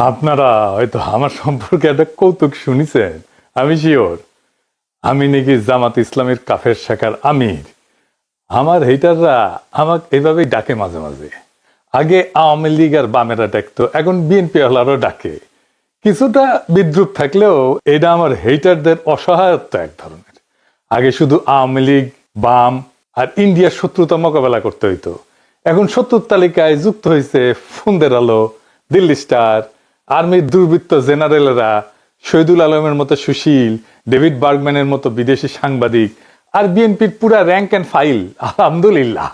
আপনারা হয়তো আমার সম্পর্কে একটা কৌতুক শুনিছেন। আমি শিওর আমি নাকি জামাত ইসলামের কাফের শাখার আমির। আমার হেটাররা আমাকে এইভাবেই ডাকে মাঝে মাঝে। আগে আওয়ামী লীগ আর বামেরা ডাকতো, এখন বিএনপি ওয়ালারও ডাকে। কিছুটা বিদ্রুপ থাকলেও এটা আমার হেটারদের অসহায়ত্ব এক ধরনের। আগে শুধু আওয়ামী লীগ, বাম আর ইন্ডিয়ার শত্রুতা মোকাবেলা করতে হইতো, এখন শত্রুর তালিকায় যুক্ত হয়েছে ফন্দের আলো, দিল্লি স্টার, আর্মির দুর্বৃত্ত জেনারেলরা, শহীদুল আলমের মতো সুশীল, ডেভিড বার্গম্যানের মতো বিদেশি সাংবাদিক, আর বিএনপির পুরা র্যাঙ্ক অ্যান্ড ফাইল। আলহামদুলিল্লাহ,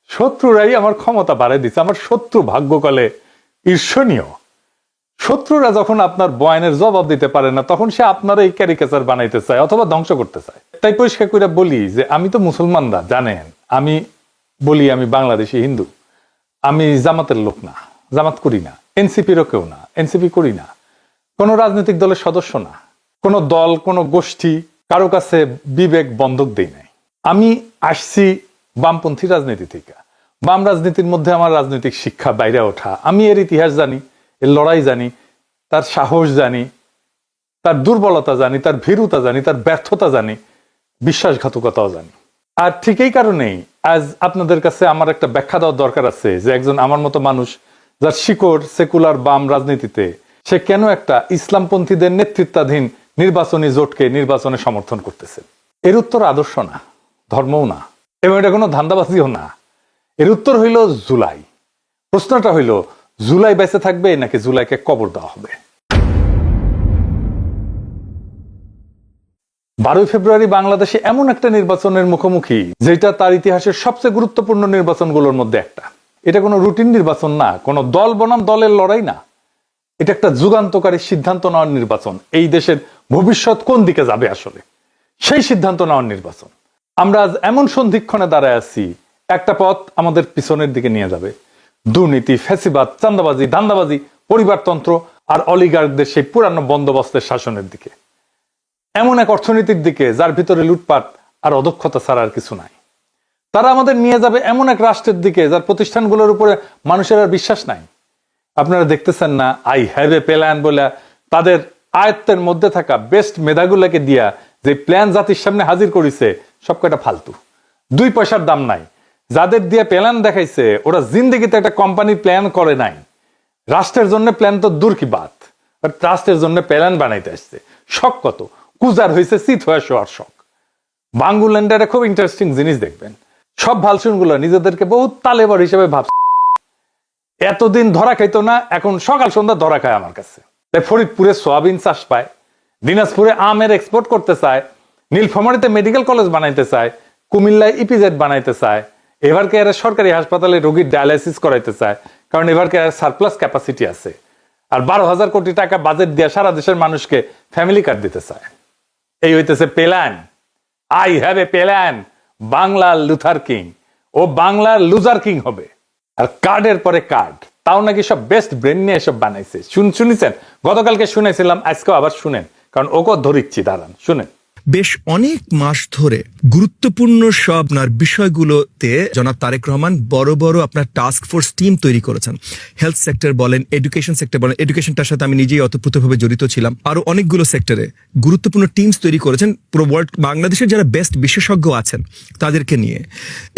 শত্রুরাই আমার ক্ষমতা বাড়াই দিচ্ছে। আমার শত্রু ভাগ্যকালে ঈর্ষণীয়। শত্রুরা যখন আপনার বয়ানের জবাব দিতে পারে না, তখন সে আপনার এই ক্যারিকেচার বানাইতে চায় অথবা ধ্বংস করতে চায়। তাই পরিষ্কার করে বলি যে আমি তো মুসলমানরা জানেন, আমি বলি আমি বাংলাদেশি হিন্দু। আমি জামাতের লোক না, জামাত করি না, এনসিপিরও কেউ না, এনসিপি করি না, কোনো রাজনৈতিক দলের সদস্য না, কোনো দল, কোনো গোষ্ঠী, কারো কাছে বিবেক বন্ধক দেই নাই। আমি আসছি বামপন্থী রাজনীতি থেকে। বাম রাজনীতির মধ্যে আমার রাজনৈতিক শিক্ষা বাইরে ওঠা। আমি এর ইতিহাস জানি, এর লড়াই জানি, তার সাহস জানি, তার দুর্বলতা জানি, তার ভীরুতা জানি, তার ব্যর্থতা জানি, বিশ্বাসঘাতকতাও জানি। আর ঠিক এই কারণেই আজ আপনাদের কাছে আমার একটা ব্যাখ্যা দেওয়ার দরকার আছে যে একজন আমার মতো মানুষ, যার শিকড় সেকুলার বাম রাজনীতিতে, সে কেন একটা ইসলামপন্থীদের নেতৃত্বাধীন নির্বাচনী জোটকে নির্বাচনে সমর্থন করতেছে। এর উত্তর আদর্শ না, ধর্মও না, এবং এটা কোনো ধান্দাবাজিও না। এর উত্তর হইল জুলাই। প্রশ্নটা হইল, জুলাই বেঁচে থাকবে নাকি জুলাইকে কবর দেওয়া হবে? 12 ফেব্রুয়ারি বাংলাদেশে এমন একটা নির্বাচনের মুখোমুখি যেটা তার ইতিহাসের সবচেয়ে গুরুত্বপূর্ণ নির্বাচনগুলোর মধ্যে একটা। এটা কোনো রুটিন নির্বাচন না, কোনো দল বনাম দলের লড়াই না। এটা একটা যুগান্তকারী সিদ্ধান্ত নেওয়ার নির্বাচন। এই দেশের ভবিষ্যৎ কোন দিকে যাবে আসলে, সেই সিদ্ধান্ত নেওয়ার নির্বাচন। আমরা আজ এমন সন্ধিক্ষণে দাঁড়ায় আছি, একটা পথ আমাদের পিছনের দিকে নিয়ে যাবে। দুর্নীতি, ফ্যাসিবাদ, চাঁদাবাজি, ধান্দাবাজি, পরিবারতন্ত্র আর অলিগার্কদের সেই পুরানো বন্দোবস্তের শাসনের দিকে। এমন এক অর্থনীতির দিকে যার ভিতরে লুটপাট আর অদক্ষতা ছাড়া আর কিছু নাই। তারা আমাদের নিয়ে যাবে এমন এক রাষ্ট্রের দিকে যার প্রতিষ্ঠানগুলোর উপরে মানুষের আর বিশ্বাস নাই। আপনারা দেখতেছেন না, আই হ্যাভ এ প্ল্যান বলে তাদের আয়ত্তের মধ্যে থাকা বেস্ট মেধাগুলোকে দিয়া যে প্ল্যান জাতির সামনে হাজির করেছে, সব কয়টা ফালতু, 2 পয়সার দাম নাই। যাদের দিয়ে প্ল্যান দেখাইছে ওরা জিন্দেগিতে একটা কোম্পানির প্ল্যান করে নাই। রাষ্ট্রের জন্য প্ল্যান তো দূর কি বাত, রাষ্ট্রের জন্য প্ল্যান বানাইতে আসছে। শখ কত কুজার হয়েছে, চিত হয়ে শোয়ার শখ। বাঙ্গুল্যান্ডারে খুব ইন্টারেস্টিং জিনিস দেখবেন, সব ভালসুনগুলো নিজেদেরকে বহুত তালেবার হিসেবে ভাবছে। এতদিন ধরা খাইতো না, এখন সকাল সন্ধ্যা ধরা খায় আমার কাছে। তাই ফরিদপুরে সোয়াবিন চাষ পায়, দিনাজপুরে আমের এক্সপোর্ট করতে চায়, নীলফামারীতে মেডিকেল কলেজ বানাইতে চায়, কুমিল্লায় ইপিজেড বানাইতে চায়, এভারকে এর সরকারি হাসপাতালে রোগীর ডায়ালাইসিস করাইতে চায়, কারণ এভারকে এর সারপ্লাস ক্যাপাসিটি আছে। আর 12,000 কোটি টাকা বাজেট দিয়ে সারা দেশের মানুষকে ফ্যামিলি কার্ড দিতে চায়। এই হইতেছে plan. I have a plan. বাংলার লুথার কিং, ও বাংলার লুজার কিং হবে। আর কার্ডের পরে কার্ড, তাও নাকি সব বেস্ট ব্রেন নিয়ে এসব বানাইছে। শুনেছেন, গতকালকে শুনেছিলাম, আজকেও আবার শুনেন, কারণ ওকে ধরিচ্ছি, দাঁড়ান শুনেন। বেশ অনেক মাস ধরে গুরুত্বপূর্ণ সব আপনার বিষয়গুলোতে জনাব তারেক রহমান বড় বড় আপনার টাস্ক ফোর্স টিম তৈরি করেছেন। হেলথ সেক্টর বলেন, এডুকেশন সেক্টর বলেন, এডুকেশনটার সাথে আমি নিজেই অতপ্রতভাবে জড়িত ছিলাম। আরো অনেকগুলো সেক্টরে গুরুত্বপূর্ণ টিমস তৈরি করেছেন পুরো ওয়ার্ল্ড, বাংলাদেশের যারা বেস্ট বিশেষজ্ঞ আছেন তাদেরকে নিয়ে।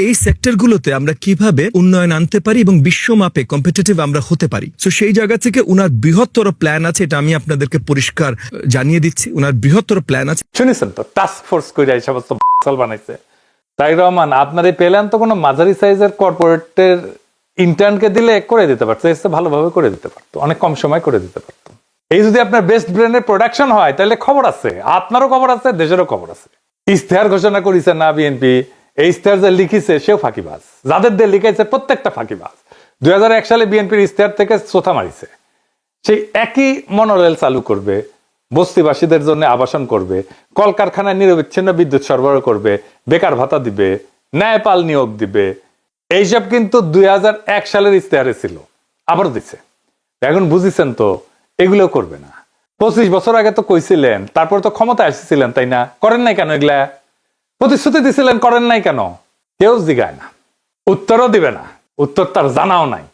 এই সেক্টরগুলোতে আমরা কিভাবে উন্নয়ন আনতে পারি এবং বিশ্বমাপে কম্পিটিটিভ আমরা হতে পারি, তো সেই জায়গা থেকে উনার বৃহত্তর প্ল্যান আছে। এটা আমি আপনাদেরকে পরিষ্কার জানিয়ে দিচ্ছি, উনার বৃহত্তর প্ল্যান আছে। শুনেছেন তো, টাস্ক ফোর্স করে এই সমস্ত বানাইছে। তাই রহমান, আপনার এই প্ল্যান তো কোনো মাঝারি সাইজের কর্পোরেটের ইন্টার্নকে দিলে করে দিতে পারতো, এসে ভালোভাবে করে দিতে পারতো, অনেক কম সময় করে দিতে পারতো। এই যদি আপনার বেস্ট ব্রেনের প্রোডাকশন হয়, তাহলে খবর আছে, আপনারও খবর আছে, দেশেরও খবর আছে। ইশতেহার ঘোষণা করেছে না বিএনপি, এই ইশতেহার যে লিখিছে সেও ফাঁকিবাজ, যাদের দিয়ে লিখাইছে প্রত্যেকটা ফাঁকিবাজ। 2001 সালে বিএনপির ইশতেহার থেকে চোথা মারিছে। সেই একই মনোরেল চালু করবে, বস্তিবাসীদের জন্য আবাসন করবে, কলকারখানায় নিরবিচ্ছিন্ন বিদ্যুৎ সরবরাহ করবে, বেকার ভাতা দিবে, ন্যায়পাল নিয়োগ দিবে। এইসব কিন্তু 2001 সালের ইশতেহারে ছিল, আবার দিচ্ছে। এখন বুঝিছেন তো, এগুলো করবে না। 25 বছর আগে তো কইছিলেন, তারপর তো ক্ষমতা আসছিলেন, তাই না? করেন নাই কেন এগুলা? প্রতিশ্রুতি দিছিলেন, করেন নাই কেন? কেউ জিগায় না, উত্তরও দিবে না, উত্তর তার জানাও নাই।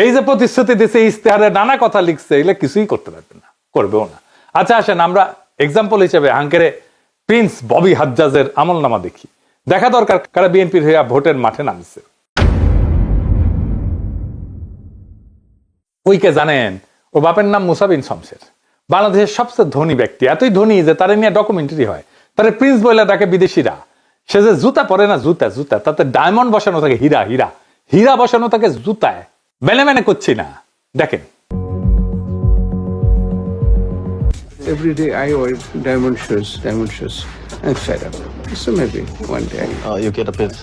এই যে প্রতিশ্রুতি দিচ্ছে, ইস্তেহারে নানা কথা লিখছে, এগুলো কিছুই করতে পারবে না, করবেও না। আচ্ছা আসেন আমরা এক্সাম্পল হিসেবে আঙ্কেরে প্রিন্স ববি হাজ্জাজের আমলনামা দেখি। দেখা দরকার কারা বিএনপির হইয়া ভোটের মাঠে নামছে। ওইকে জানেন, ও বাপের নাম মুসা বিন শমসের, বাংলাদেশের সবচেয়ে ধনী ব্যক্তি, এতই ধনী যে তারে নিয়ে ডকুমেন্টারি হয়, তারে প্রিন্স বলে ডাকে বিদেশিরা। সে যে জুতা পরে না, জুতা জুতা, তাতে ডায়মন্ড বসানো থাকে, হীরা হীরা হীরা বসানো থাকে জুতায়। মেনে মেনে করছি না, দেখেন। Every day I wear diamond shoes. I'm fed up. So maybe one day. You get a bit.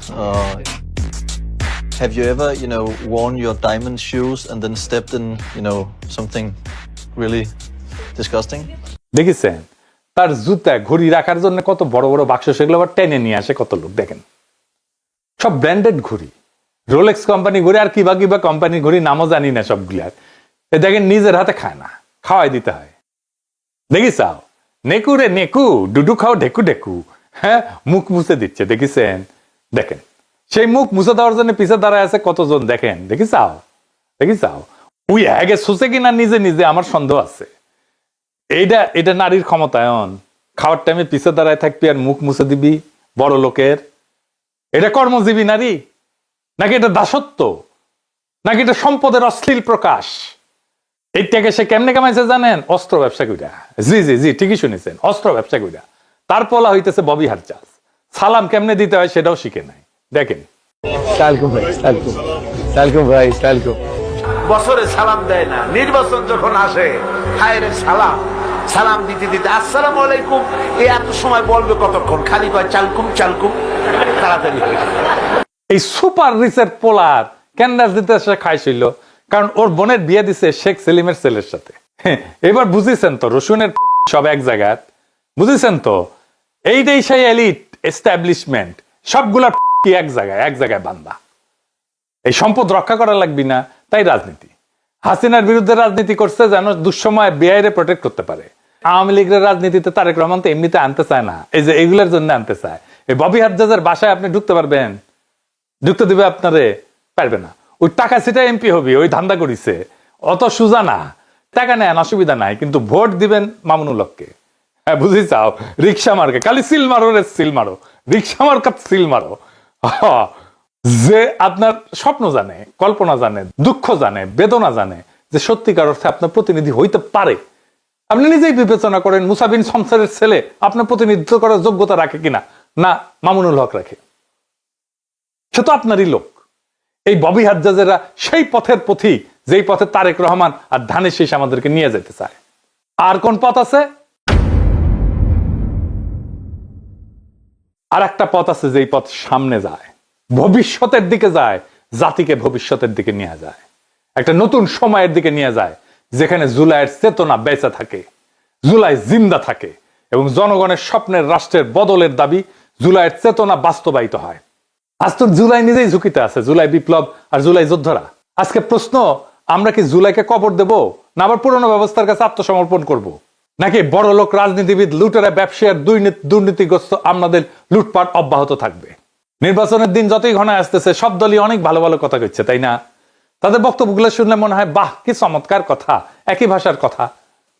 Have you ever, worn your diamond shoes and then stepped in, something really disgusting? দেখেছেন তার জুতা ঘড়ি রাখার জন্য কত বড় বড় বাক্স, সেগুলো আবার টেনে নিয়ে আসে কত লোক। দেখেন সব ব্র্যান্ডেড ঘড়ি, রোলেক্স কোম্পানি ঘড়ি আর কিবা কিবা কোম্পানি ঘড়ি, নামও জানি না সবগুলার। দেখেন নিজের হাতে খায় না, খাওয়াই দিতে হয়। দেখিসাও নেকু রে নেকু, ডুডু খাও ঢেকু ঢেকু, হ্যাঁ মুখ মুছে দিচ্ছে। দেখিছেন, দেখেন সেই মুখ মুছে দেওয়ার জন্য পিছে দাঁড়ায় আছে কতজন, দেখেন দেখিসাও। ওই আগে সুসে কিনা নিজে নিজে, আমার সন্দেহ আছে। এটা নারীর ক্ষমতায়ন, খাওয়ার টাইমে পিছে দাঁড়ায় থাকবি আর মুখ মুছে দিবি বড় লোকের। এটা কর্মজীবী নারী নাকি এটা দাসত্ব, নাকি এটা সম্পদের অশ্লীল প্রকাশ? এইটাকে সে কেমনে কামাইছে জানেন? অস্ত্র ব্যবসা কইরা। জি জি জি ঠিকই শুনেছেন, অস্ত্র ব্যবসা কইরা। তার পলা হইতেছে ববি হাজ্জাজ। সালাম কেমনে দিতে হয় সেটাও শিখে নাই। দেখেন বছরে সালাম দেয় না, নির্বাচন যখন আসে হায় রে সালাম, সালাম দিতে দিতে আসসালামু আলাইকুম, এই এত সময় বলবে কতক্ষণ, খালি কয় চালকুম চালকুম, তাড়াতাড়ি হয়ে যায়। এই সুপার রিচের পোলার ক্যান্ডাস দিতে সে খাইছিল, কারণ ওর বোনের বিয়ে দিছে শেখ সেলিমের ছেলের সাথে। এবার বুঝেছেন তো রসুনের সব এক জায়গায়, বুঝেছেন তো এইটাই সেই এলিট এস্টাবলিশমেন্ট, সবগুলা কি এক জায়গায় বান্দা। এই সম্পদ রক্ষা করা লাগবে না, তাই রাজনীতি। হাসিনার বিরুদ্ধে রাজনীতি করছে যেন দুঃসময় বেআইরে প্রোটেক্ট করতে পারে। আওয়ামী লীগের রাজনীতিতে তারেক রহমান তো এমনিতে আনতে চায় না, এই যে এগুলোর জন্য আনতে চায়। এই ববি হাজ্জাজের বাসায় আপনি ঢুকতে পারবেন? ঢুকতে দিবে আপনারে? পারবে না। ওই টাকা সেটা এমপি হবি, ওই ধান্দা করিছে, অত সুজা না। টাকা নেন অসুবিধা নাই, কিন্তু ভোট দিবেন মামুনুল হককে। হ্যাঁ বুঝি চাও, রিক্সা মার্কে খালি সিল মারো রে সিল মারো, রিক্সা মার্কাত সিল মারো। যে আপনার স্বপ্ন জানে, কল্পনা জানে, দুঃখ জানে, বেদনা জানে, যে সত্যিকার অর্থে আপনার প্রতিনিধি হইতে পারে। আপনি নিজেই বিবেচনা করেন মুসা বিন শমসেরের ছেলে আপনার প্রতিনিধিত্ব করার যোগ্যতা রাখে কিনা, না মামুনুল হক রাখে? সে তো আপনারই লোক। এই ববি হাজ্জাজেরা সেই পথের পথিক, যেই পথে তারেক রহমান আর ধানের শীষ আমাদেরকে নিয়ে যেতে চায়। আর কোন পথ আছে? আর একটা পথ আছে, যেই পথ সামনে যায়, ভবিষ্যতের দিকে যায়, জাতিকে ভবিষ্যতের দিকে নিয়ে যায়, একটা নতুন সময়ের দিকে নিয়ে যায়, যেখানে জুলাইয়ের চেতনা বেঁচে থাকে, জুলাই জিন্দা থাকে এবং জনগণের স্বপ্নের রাষ্ট্রের বদলের দাবি জুলাইয়ের চেতনা বাস্তবায়িত হয়। আজ তো জুলাই নিজেই ঝুঁকিতে আছে, জুলাই বিপ্লব আর জুলাই যোদ্ধারা। আজকে প্রশ্ন, আমরা কি জুলাইকে কবর দেব, না আবার পুরনো ব্যবস্থার কাছে আত্মসমর্পণ করব? নাকি বড় লোক রাজনীতিবিদ, লুটেরা, ব্যবসায়ীর দুর্নীতিগ্রস্ত আমাদের লুটপাট অব্যাহত থাকবে? নির্বাচনের দিন যতই ঘনায় আসতেছে সব দলই অনেক ভালো ভালো কথা কইছে, তাই না? তাদের বক্তব্যগুলো শুনলে মনে হয় বাহ কি চমৎকার কথা, একই ভাষার কথা।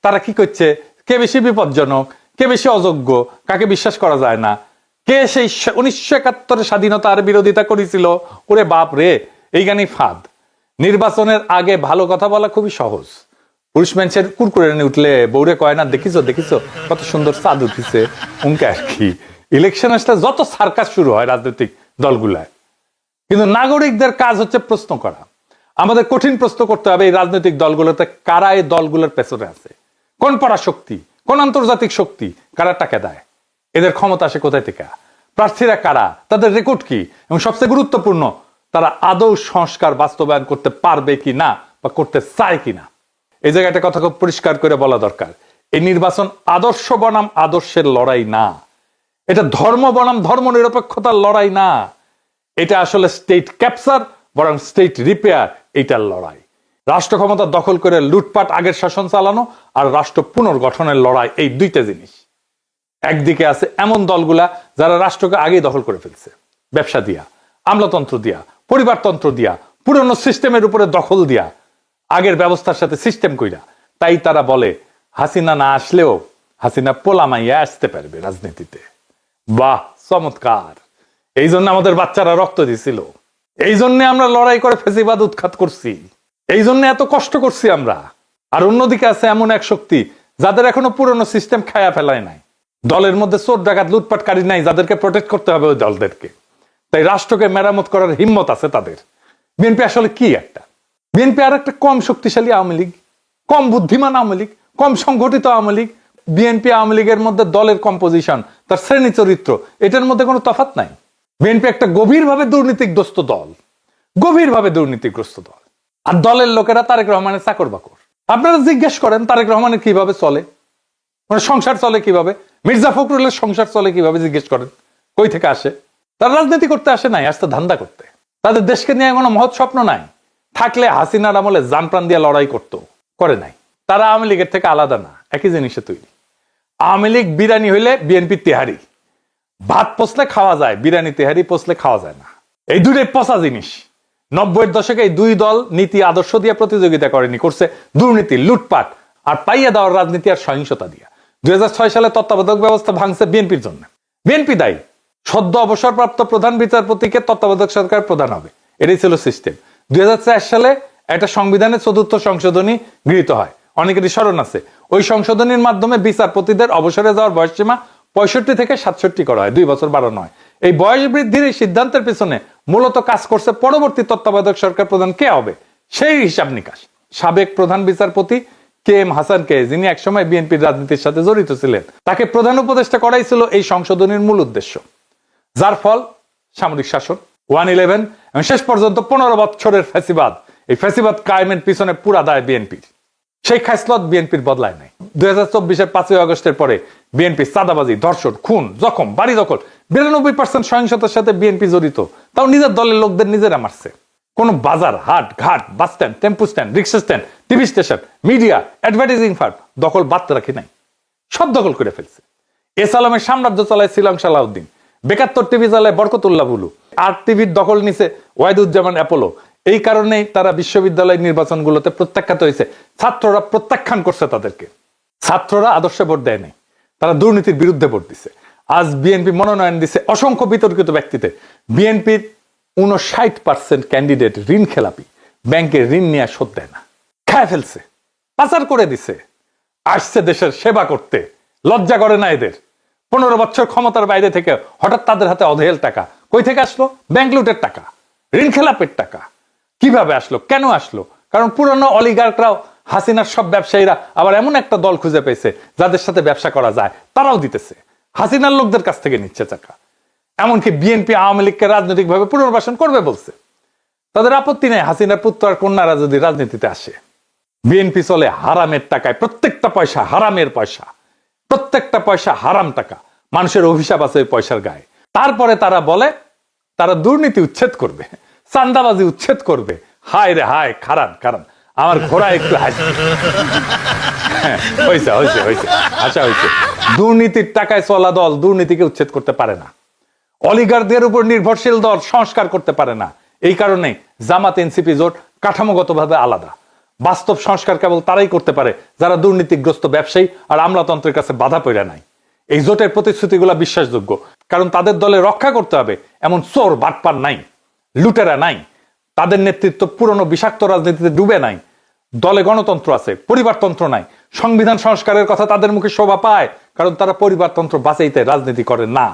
তারা কি করছে, কে বেশি বিপজ্জনক, কে বেশি অযোগ্য, কাকে বিশ্বাস করা যায় না, কে সেই 1971 স্বাধীনতার বিরোধিতা করেছিল, ওরে বাপ রে, এই গানই ফাঁদ। নির্বাচনের আগে ভালো কথা বলা খুবই সহজ। পুরুষ মানুষের কুরকুরে উঠলে বউরে কয় না, দেখিছো কত সুন্দর চাঁদ উঠিছে, উনকে আর কি। ইলেকশন আসলে যত সার্কাস শুরু হয় রাজনৈতিক দলগুলায়, কিন্তু নাগরিকদের কাজ হচ্ছে প্রশ্ন করা। আমাদের কঠিন প্রশ্ন করতে হবে এই রাজনৈতিক দলগুলোতে কারা এই দলগুলোর পেছনে আছে, কোন পরাশক্তি, কোন আন্তর্জাতিক শক্তি, কারা টাকা দেয়, এদের ক্ষমতা আসে কোথায় থেকে, প্রার্থীরা কারা, তাদের রেকর্ড কি, এবং সবচেয়ে গুরুত্বপূর্ণ তারা আদৌ সংস্কার বাস্তবায়ন করতে পারবে কি না বা করতে চায় কিনা। এই জায়গায় একটা কথা খুব পরিষ্কার করে বলা দরকার, এই নির্বাচন আদর্শ বনাম আদর্শের লড়াই না, এটা ধর্ম বনাম ধর্ম নিরপেক্ষতার লড়াই না, এটা আসলে স্টেট ক্যাপচার বরং স্টেট রিপেয়ার, এইটার লড়াই। রাষ্ট্র ক্ষমতা দখল করে লুটপাট আগের শাসন চালানো আর রাষ্ট্র পুনর্গঠনের লড়াই, এই দুইটা জিনিস। একদিকে আছে এমন দলগুলা যারা রাষ্ট্রকে আগেই দখল করে ফেলছে, ব্যবসা দিয়া, আমলাতন্ত্র দিয়া, পরিবারতন্ত্র দিয়া, পুরনো সিস্টেমের উপরে দখল দিয়া আগের ব্যবস্থার সাথে সিস্টেম কইরা। তাই তারা বলে হাসিনা না আসলেও হাসিনা পোলামাইয়া আসতে পারবে রাজনীতিতে। বাহ, চমৎকার। এই জন্য আমাদের বাচ্চারা রক্ত দিছিল, এই জন্য আমরা লড়াই করে ফেসিবাদ উৎখাত করছি, এই জন্য এত কষ্ট করছি আমরা। আর অন্যদিকে আছে এমন এক শক্তি যাদের এখনো পুরনো সিস্টেম খায়া ফেলায় নাই, দলের মধ্যে চোর ডাকাত লুটপাটকারী নাই, যাদেরকে প্রোটেক্ট করতে হবে ওই দলদেরকে। তাই রাষ্ট্রকে মেরামত করার হিম্মত আছে তাদের। বিএনপি আসলে কি একটা? বিএনপি আর একটা কম শক্তিশালী আওয়ামী লীগ, কম বুদ্ধিমান আওয়ামী লীগ, কম সংগঠিত আওয়ামী লীগ। বিএনপি আওয়ামী লীগের মধ্যে দলের কম্পোজিশন, তার শ্রেণী চরিত্র, এটার মধ্যে কোনো তফাৎ নাই। বিএনপি একটা গভীরভাবে দুর্নীতিগ্রস্ত দল, গভীরভাবে দুর্নীতিগ্রস্ত দল। আর দলের লোকেরা তারেক রহমানের চাকর বাকর। আপনারা জিজ্ঞেস করেন তারেক রহমানের কিভাবে চলে, মানে সংসার চলে কিভাবে, মির্জা ফখরুলের সংসার চলে কিভাবে, জিজ্ঞেস করেন কই থেকে আসে। তারা রাজনীতি করতে আসে নাই, আসতে ধান্দা করতে। তাদের দেশকে নিয়ে কোনো মহৎ স্বপ্ন নাই। থাকলে হাসিনার আমলে জান প্রাণ দিয়ে লড়াই করতো, করে নাই। তারা আওয়ামী লীগের থেকে আলাদা না, একই জিনিসে তৈরি। আওয়ামী লীগ বিরিয়ানি হইলে বিএনপি তেহারি। ভাত পচলে খাওয়া যায়, বিরিয়ানি তেহারি পচলে খাওয়া যায় না। এই দুটোই পচা জিনিস। 90-এর দশকে এই দুই দল নীতি আদর্শ দিয়ে প্রতিযোগিতা করেনি, করছে দুর্নীতি, লুটপাট আর পাইয়া দেওয়ার রাজনীতি আর সহিংসতা দিয়া। 2006 সালে তত্ত্বাবধায়ক ব্যবস্থা ভাঙছে বিএনপির জন্য। বিএনপি দায়ী। সদ্য অবসরপ্রাপ্ত প্রধান বিচারপতিকে তত্ত্বাবধায়ক সরকার প্রধান হবে, এটাই ছিল সিস্টেম। 2004 সালে একটা সংবিধানের 4র্থ সংশোধনী গৃহীত হয়, অনেকেরই স্মরণ আছে। ওই সংশোধনীর মাধ্যমে বিচারপতিদের অবসরে যাওয়ার বয়সসীমা 65 থেকে 67 করা হয়, 2 বছর বাড়ানো হয়। এই বয়স বৃদ্ধির এই সিদ্ধান্তের পেছনে মূলত কাজ করছে পরবর্তী তত্ত্বাবধায়ক সরকার প্রধান কে হবে সেই হিসাব নিকাশ। সাবেক প্রধান বিচারপতি কে এম হাসানকে, যিনি একসময় বিএনপির রাজনীতির সাথে জড়িত ছিলেন, তাকে প্রধান উপদেষ্টা করাই ছিল এই সংশোধনীর মূল উদ্দেশ্য। যার ফল সামরিক শাসন, 1/11 এবং শেষ পর্যন্ত 15 বছরের ফ্যাসিবাদ। এই ফ্যাসিবাদ কায়েমের পিছনে পুরা দায় বিএনপির। সেই খাসলত বিএনপির বদলায় নাই। 2024-এর 5ই আগস্টের পরে বিএনপি চাঁদাবাজি, ধর্ষণ, খুন, জখম, বাড়ি দখল, 92% সহিংসতার সাথে বিএনপি জড়িত। তাও নিজের দলের লোকদের নিজেরা মারছে। কোন বাজার, হাট, ঘাট, bus stand, tempo stand, rickshaw stand, TV station, media, advertising firm দখল বাদ রাখি নাই, সব দখল করে ফেলছে। এস আলমের সাম্রাজ্য চালায় শ্রীলং সালাউদ্দিন, বেকাত্তর টিভি চালায় বরকতুল্লাহ বুলু, আর টিভির দখল নিছে ওয়াহিদুজ্জামান অ্যাপোলো। এই কারণেই তারা বিশ্ববিদ্যালয় নির্বাচনগুলোতে প্রত্যাখ্যাত হয়েছে। ছাত্ররা প্রত্যাখ্যান করছে তাদেরকে। ছাত্ররা আদর্শে ভোট দেয় নাই, তারা দুর্নীতির বিরুদ্ধে ভোট দিছে। আজ বিএনপি মনোনয়ন দিছে অসংখ্য বিতর্কিত ব্যক্তিতে। বিএনপির 59% ক্যান্ডিডেট ঋণ খেলাপি, ব্যাংকের ঋণ নিয়ে শোধ দেয় না, খায় ফেলছে, পাচার করে দিছে। আসছে দেশের সেবা করতে, লজ্জা করে না এদের। 15 বছর ক্ষমতার বাইরে থেকে হঠাৎ তাদের হাতে অধেল টাকা কই থেকে আসলো? ব্যাংক লুটের টাকা, ঋণ খেলাপের টাকা। কিভাবে আসলো, কেন আসলো? কারণ পুরনো অলিগার্করাও, হাসিনার সব ব্যবসায়ীরা আবার এমন একটা দল খুঁজে পেয়েছে যাদের সাথে ব্যবসা করা যায়, তারাও দিতেছে। হাসিনার লোকদের কাছ থেকে নিচ্ছে টাকা। এমনকি বিএনপি আওয়ামী লীগকে রাজনৈতিকভাবে পুনর্বাসন করবে বলছে। তাদের আপত্তি নেই হাসিনার পুত্র আর কন্যারা যদি রাজনীতিতে আসে। বিএনপি চলে হারামের টাকায়, প্রত্যেকটা পয়সা হারামের পয়সা, প্রত্যেকটা পয়সা হারাম টাকা। মানুষের অভিশাপ আছে ওই পয়সার গায়ে। তারপরে তারা বলে তারা দুর্নীতি উচ্ছেদ করবে, চান্দাবাজি উচ্ছেদ করবে। হায় রে হায়, খারান খারান, আমার ঘোড়া একটু হাসি। হয়েছে হয়েছে হয়েছে, আচ্ছা হয়েছে। দুর্নীতির টাকায় চলা দল দুর্নীতিকে উচ্ছেদ করতে পারে না। অলিগারদের উপর নির্ভরশীল দল সংস্কার করতে পারে না। এই কারণে জামাত এনসিপি জোট কাঠামোগতভাবে আলাদা। বাস্তব সংস্কার কেবল তারাই করতে পারে যারা দুর্নীতিগ্রস্ত ব্যবসায়ী আর আমলাতন্ত্রের কাছে বাধা পড়ে নাই। এই জোটের প্রতিশ্রুতিগুলো বিশ্বাসযোগ্য, কারণ তাদের দলে রক্ষা করতে হবে এমন চোর বাটপার নাই, লুটেরা নাই। তাদের নেতৃত্ব পুরনো বিষাক্ত রাজনীতিতে ডুবে নাই। দলে গণতন্ত্র আছে, পরিবারতন্ত্র নাই। সংবিধান সংস্কারের কথা তাদের মুখে শোভা পায়, কারণ তারা পরিবারতন্ত্র বাঁচাইতে রাজনীতি করে না।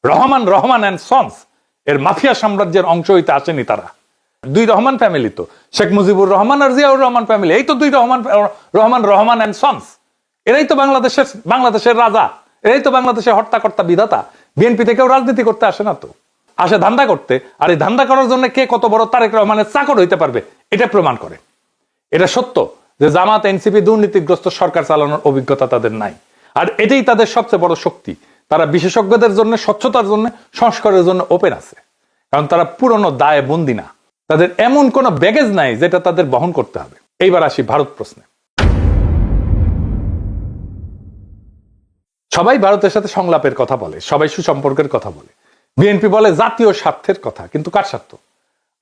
রহমান অ্যান্ড সন্স এর মাফিয়া সাম্রাজ্যের অংশ হইতে আসেনি তারা। 2 রহমান ফ্যামিলি তো, শেখ মুজিবুর রহমান আর জিয়াউর রহমান ফ্যামিলি, এই তো 2 রহমান অ্যান্ড সন্স। এরাই তো বাংলাদেশের রাজা, এরাই তো বাংলাদেশের হর্তাকর্তা বিধাতা। বিএনপি থেকেও রাজনীতি করতে আসে না তো, আসে ধান্দা করতে। আর এই ধান্দা করার জন্য কে কত বড় তারেক রহমানের চাকর হইতে পারবে এটা প্রমাণ করে। এটা সত্য যে জামাত এনসিপি দুর্নীতিগ্রস্ত সরকার চালানোর অভিজ্ঞতা তাদের নাই। আর এটাই তাদের সবচেয়ে বড় শক্তি। তারা বিশেষজ্ঞদের জন্য, স্বচ্ছতার জন্য, সংস্কারের জন্য ওপেন আছে, কারণ তারা পুরনো দায়ে বন্দী না। তাদের এমন কোনো ব্যাগেজ নাই যেটা তাদের বহন করতে হবে। এইবার আসি ভারত প্রশ্নে। সবাই ভারতের সাথে সংলাপের কথা বলে, সবাই সুসম্পর্কের কথা বলে। বিএনপি বলে জাতীয় স্বার্থের কথা, কিন্তু কার স্বার্থ?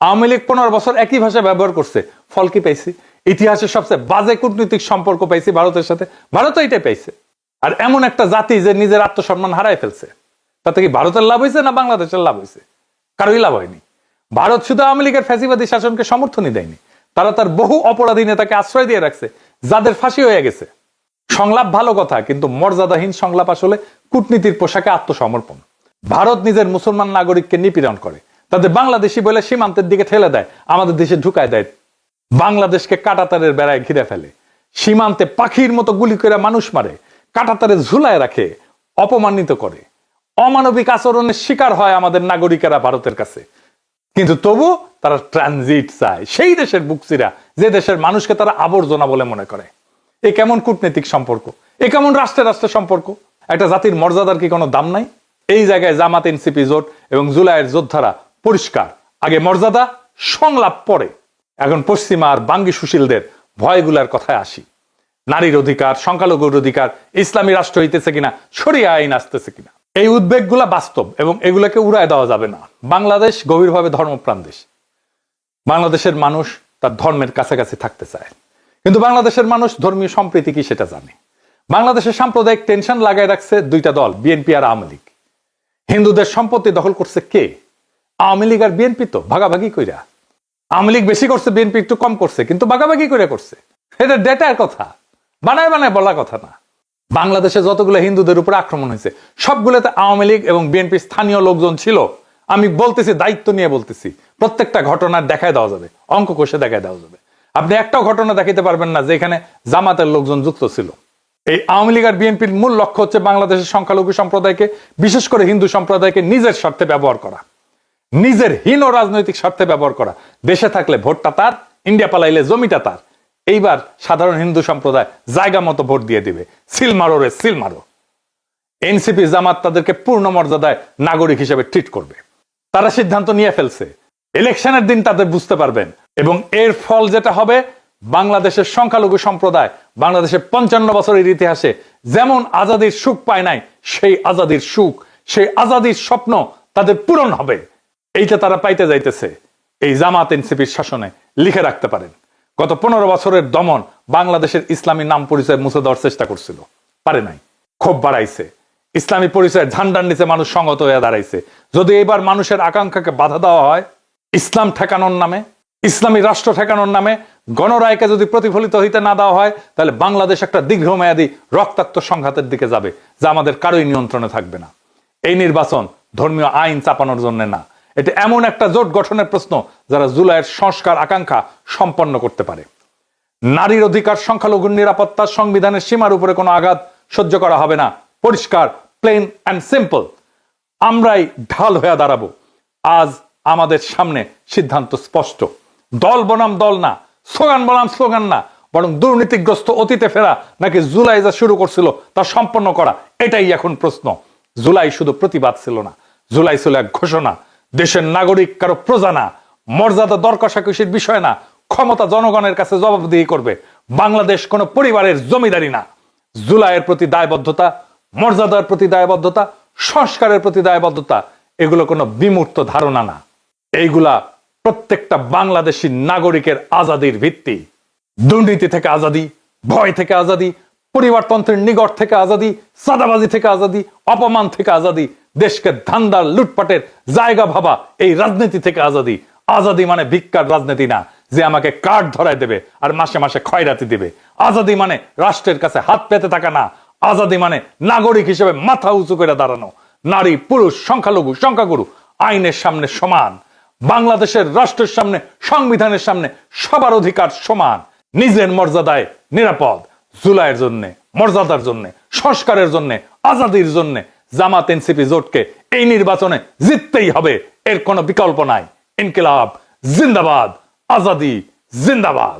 আওয়ামী লীগ 15 বছর একই ভাষা ব্যবহার করছে, ফল কি পাইছি? ইতিহাসের সবচেয়ে বাজে কূটনৈতিক সম্পর্ক পাইছি ভারতের সাথে, ভারতও এটাই পাইছে। আর এমন একটা জাতি যে নিজের আত্মসম্মান হারায় ফেলছে, তাতে কি ভারতের লাভ হয়েছে না বাংলাদেশের লাভ হয়েছে? কারোই লাভ হয়নি। ভারত শুধু আওয়ামী লীগের ফ্যাসিবাদী শাসনকে সমর্থনই দেয়নি, তারা তার বহু অপরাধী নেতাকে আশ্রয় দিয়ে রাখছে, যাদের ফাঁসি হয়ে গেছে। সংলাপ ভালো কথা, কিন্তু মর্যাদাহীন সংলাপ আসলে কূটনীতির পোশাকে আত্মসমর্পণ। ভারত নিজের মুসলমান নাগরিককে নিপীড়ন করে, তাদের বাংলাদেশি বলে সীমান্তের দিকে ঠেলে দেয়, আমাদের দেশে ঢুকায় দেয়, বাংলাদেশকে কাঁটাতারের বেড়ায় ঘিরে ফেলে, সীমান্তে পাখির মতো গুলি করে মানুষ মারে, কাঁটাতারে ঝুলায় রাখে, অপমানিত করে, অমানবিক আচরণের শিকার হয় আমাদের নাগরিকেরা ভারতের কাছে। কিন্তু তবু তারা ট্রানজিট চায় সেই দেশের বুকসিরা যে দেশের মানুষকে তারা আবর্জনা বলে মনে করে। এ কেমন কূটনৈতিক সম্পর্ক? এ কেমন রাষ্ট্রে রাষ্ট্রের সম্পর্ক? একটা জাতির মর্যাদার কি কোনো দাম নাই? এই জায়গায় জামাত, এনসিপি জোট এবং জুলাইয়ের যোদ্ধারা পরিষ্কার, আগে মর্যাদা, সংলাপ পরে। এখন পশ্চিমা আর বাঙ্গি সুশীলদের ভয়গুলার কথায় আসি। নারীর অধিকার, সংখ্যালঘুর অধিকার, ইসলামী রাষ্ট্র হইতেছে কিনা, শরিয়া আইন আসতেছে কিনা, এই উদ্বেগগুলা বাস্তব এবং এগুলোকে উড়ায় দেওয়া যাবে না। বাংলাদেশ গভীরভাবে ধর্মপ্রাণ দেশ। বাংলাদেশের মানুষ তার ধর্মের কাছাকাছি থাকতে চায়, কিন্তু বাংলাদেশের মানুষ ধর্মীয় সম্প্রীতি কি সেটা জানে। বাংলাদেশের সাম্প্রদায়িক টেনশন লাগায় রাখছে দুইটা দল, বিএনপি আর আওয়ামী লীগ। হিন্দুদের সম্পত্তি দখল করছে কে? আওয়ামী লীগ আর বিএনপি তো ভাগাভাগি কইরা। আওয়ামী লীগ বেশি করছে, বিএনপি একটু কম করছে, কিন্তু ভাগাভাগি করে করছে। এটা ডেটার কথা, বানায় বানায় বলা কথা না। বাংলাদেশে যতগুলো হিন্দুদের উপর আক্রমণ হয়েছে সবগুলোতে আওয়ামী লীগ এবং বিএনপি স্থানীয় লোকজন ছিল। আমি বলতেছি, দায়িত্ব নিয়ে বলতেছি, প্রত্যেকটা ঘটনার দেখায় দেওয়া যাবে, অঙ্ক কষে দেখায় দেওয়া যাবে। আপনি একটাও ঘটনা দেখাইতে পারবেন না যে এখানে জামাতের লোকজন যুক্ত ছিল। এই আওয়ামী লীগ আর বিএনপির মূল লক্ষ্য হচ্ছে বাংলাদেশের সংখ্যালঘু সম্প্রদায়কে, বিশেষ করে হিন্দু সম্প্রদায়কে নিজের স্বার্থে ব্যবহার করা, নিজের হীন রাজনৈতিক স্বার্থে ব্যবহার করা। দেশে থাকলে ভোটটা তার, ইন্ডিয়া পালাইলে জমিটা তার। এইবার সাধারণ হিন্দু সম্প্রদায় জায়গা মতো ভোট দিয়ে দিবে, সিল মারো রে সিল মারো। এনসিপি জামাত তাদেরকে পূর্ণ মর্যাদায় নাগরিক হিসেবে ট্রিট করবে। তারা সিদ্ধান্ত নিয়ে ফেলছে, ইলেকশনের দিন তাদের বুঝতে পারবেন। এবং এর ফল যেটা হবে, বাংলাদেশের সংখ্যালঘু সম্প্রদায় বাংলাদেশের 55 বছরের ইতিহাসে যেমন আজাদির সুখ পায় নাই, সেই আজাদির সুখ, সেই আজাদির স্বপ্ন তাদের পূরণ হবে। এইটা তারা পাইতে যাইতেছে এই জামাত এনসিপির শাসনে। লিখে রাখতে পারেন, গত 15 বছরের দমন বাংলাদেশের ইসলামী নাম পরিচয় মুছে দেওয়ার চেষ্টা করছিল, পারে নাই। ক্ষোভ বাড়াইছে, ইসলামী পরিচয়ের ঝান্ডার নিচে মানুষ সংগত হয়ে দাঁড়াইছে। যদি এবার মানুষের আকাঙ্ক্ষাকে বাধা দেওয়া হয়, ইসলাম ঠেকানোর নামে, ইসলামী রাষ্ট্র ঠেকানোর নামে গণরায়কে যদি প্রতিফলিত হইতে না দেওয়া হয়, তাহলে বাংলাদেশ একটা দীর্ঘমেয়াদী রক্তাক্ত সংঘাতের দিকে যাবে, যা আমাদের কারোই নিয়ন্ত্রণে থাকবে না। এই নির্বাচন ধর্মীয় আইন চাপানোর জন্য না, এটা এমন একটা জোট গঠনের প্রশ্ন যারা জুলাইয়ের সংস্কার আকাঙ্ক্ষা সম্পন্ন করতে পারে। নারীর অধিকার, সংখ্যালঘুর নিরাপত্তা, সংবিধানের সীমার উপরে কোনো আঘাত সহ্য করা হবে না। পরিষ্কার, প্লেন অ্যান্ড সিম্পল। আমরাই ঢাল হয়ে দাঁড়াবো। আজ আমাদের সামনে সিদ্ধান্ত স্পষ্ট। দল বনাম দল না, স্লোগান বনাম স্লোগান না, বরং দুর্নীতিগ্রস্ত অতীতে ফেরা নাকি জুলাই যা শুরু করছিল তা সম্পন্ন করা, এটাই এখন প্রশ্ন। জুলাই শুধু প্রতিবাদ ছিল না, জুলাই ছিল এক ঘোষণা। দেশের নাগরিক কারো প্রজা না, মর্যাদা দর কষাকষির বিষয় না, ক্ষমতা জনগণের কাছে জবাবদিহি করবে। বাংলাদেশ কোনো পরিবারের জমিদারি না। জুলাইয়ের প্রতি দায়বদ্ধতা, মর্যাদার প্রতি দায়বদ্ধতা, সংস্কারের প্রতি দায়বদ্ধতা, এগুলো কোনো বিমূর্ত ধারণা না। এইগুলা প্রত্যেকটা বাংলাদেশী নাগরিকের আজাদির ভিত্তি। দুর্নীতি থেকে আজাদি, ভয় থেকে আজাদি, পরিবারতন্ত্রের নিগড় থেকে আজাদি, সাদাবাজি থেকে আজাদি, অপমান থেকে আজাদি, দেশকে ধান্দার লুটপাটের জায়গা ভাবা এই রাজনীতি থেকে আজাদি। আজাদি মানে ভিক্ষার রাজনীতি না, যে আমাকে কার্ড ধরায় দেবে আর মাসে মাসে খয়রাতি দিবে। আজাদি মানে রাষ্ট্রের কাছে হাত পেতে থাকা না। আজাদি মানে নাগরিক হিসেবে মাথা উঁচু করে দাঁড়ানো। নারী, পুরুষ, সংখ্যালঘু, সংখ্যাগুরু আইনের সামনে সমান। বাংলাদেশের রাষ্ট্রের সামনে, সংবিধানের সামনে সবার অধিকার সমান। নিজের মর্যাদায় নিরাপদ। জুলাইয়ের জন্য, মর্যাদার জন্য, সংস্কারের জন্য, আজাদির জন্য জামাত এনসিপি জোটকে এই নির্বাচনে জিততেই হবে। এর কোনো বিকল্প নাই। ইনকিলাব জিন্দাবাদ, আজাদি জিন্দাবাদ।